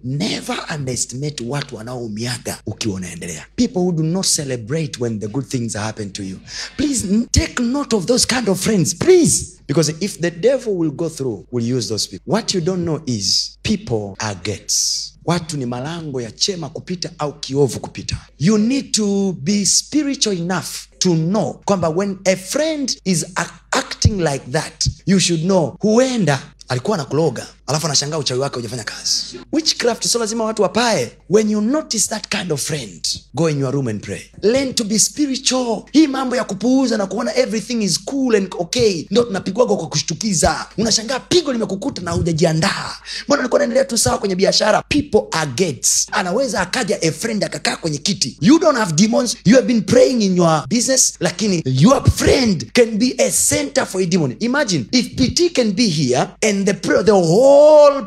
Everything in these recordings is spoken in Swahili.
never underestimate watu wanaoumiaga ukiwa unaendelea. People who do not celebrate when the good things happen to you. Please take note of those kind of friends, please. Because if the devil will go through, will use those people. What you don't know is people are gates. Watu ni malango ya chema kupita au kiovu kupita. You need to be spiritual enough to know kwamba when a friend is acting like that, you should know huenda alikuwa anakuloga alafu anashangaa uchawi wake hujafanya kazi. Witchcraft sio lazima watu wapae. When you notice that kind of friend, go in your room and pray. Learn to be spiritual. Hii mambo ya kupuuza na kuona everything is cool and okay ndio tunapigwa kwa kushtukiza. Unashangaa pigo limekukuta na hujajiandaa. Mbona nilikuwa naendelea tu sawa kwenye biashara? People are gates. Anaweza akaja a friend akakaa kwenye kiti. You don't have demons. You have been praying in your business, lakini your friend can be a center for a demon. Imagine if PT can be here and the whole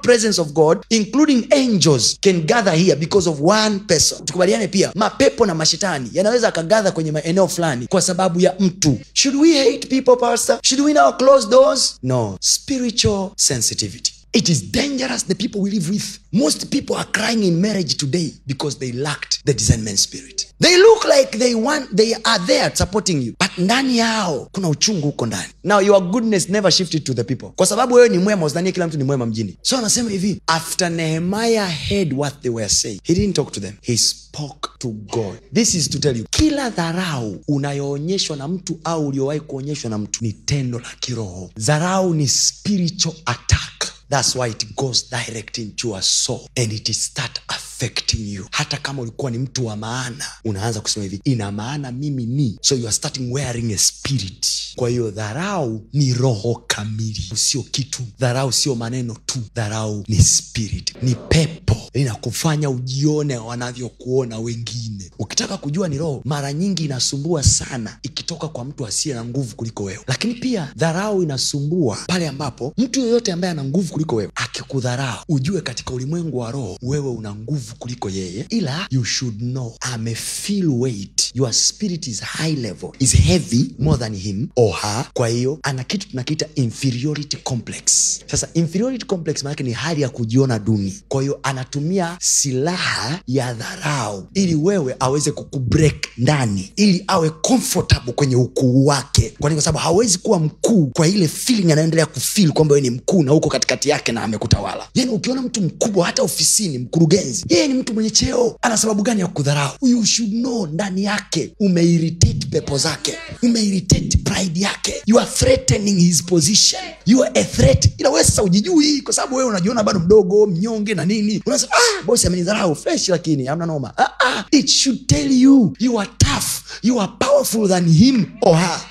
presence of God, including angels, can gather here because of one person. Tukubaliane pia, mapepo na mashetani yanaweza akagather kwenye maeneo fulani kwa sababu ya mtu. Should we hate people, pastor? Should we now close doors? No. Spiritual sensitivity. It is dangerous, the people we live with. Most people are crying in marriage today because they lacked the discernment spirit. They look like they are there supporting you, but ndani yao kuna uchungu huko ndani. Now your goodness never shifted to the people. Kwa sababu wewe ni mwema, usidhani kila mtu ni mwema mjini. So anasema hivi, after Nehemiah heard what they were saying, he didn't talk to them. He spoke to God. This is to tell you, kila dharau unayoonyeshwa na mtu au uliowahi kuonyeshwa na mtu ni tendo la kiroho. Dharau ni spiritual attack. That's why it goes direct into your soul and it start affecting you. Hata kama ulikuwa ni mtu wa maana, unaanza kusema hivi, ina maana mimi ni. So you are starting wearing a spirit. Kwa hiyo dharau ni roho kamili, sio kitu. Dharau sio maneno tu. Dharau ni spirit, ni pepo. Inakufanya ujione wanavyokuona wengine. Ukitaka kujua ni roho, mara nyingi inasumbua sana ikitoka kwa mtu asiye na nguvu kuliko wewe. Lakini pia dharau inasumbua pale ambapo mtu yoyote ambaye ana nguvu kuliko wewe akikudharau, ujue katika ulimwengu wa roho wewe una nguvu kuliko yeye. Ila you should know, feel weight. Your spirit is high level, is heavy more than him or her. Kwa hiyo ana kitu tunakiita inferiority complex. Sasa inferiority complex maana ni hali ya kujiona duni. Kwa hiyo anatumia silaha ya dharau ili wewe aweze kukubreak ndani, ili awe comfortable kwenye ukuu wake. Kwa sababu hawezi kuwa mkuu kwa ile feeling anaendelea kufeel kwamba wewe ni mkuu na uko katikati yake na amekutawala. Yaani ukiona mtu mkubwa hata ofisini, mkurugenzi, yeye ni mtu mwenye cheo, ana sababu gani ya kudharau? You should know ndani yake umeirritate pepo zake, umeirritate pride yake. You are threatening his position. You are a threat. Ila wewe sasa ujijui kwa sababu wewe unajiona bado mdogo, mnyonge na nini. Unasema boss amenidharau fresh, lakini hamna noma. It should tell you you are tough, you are powerful than him or her.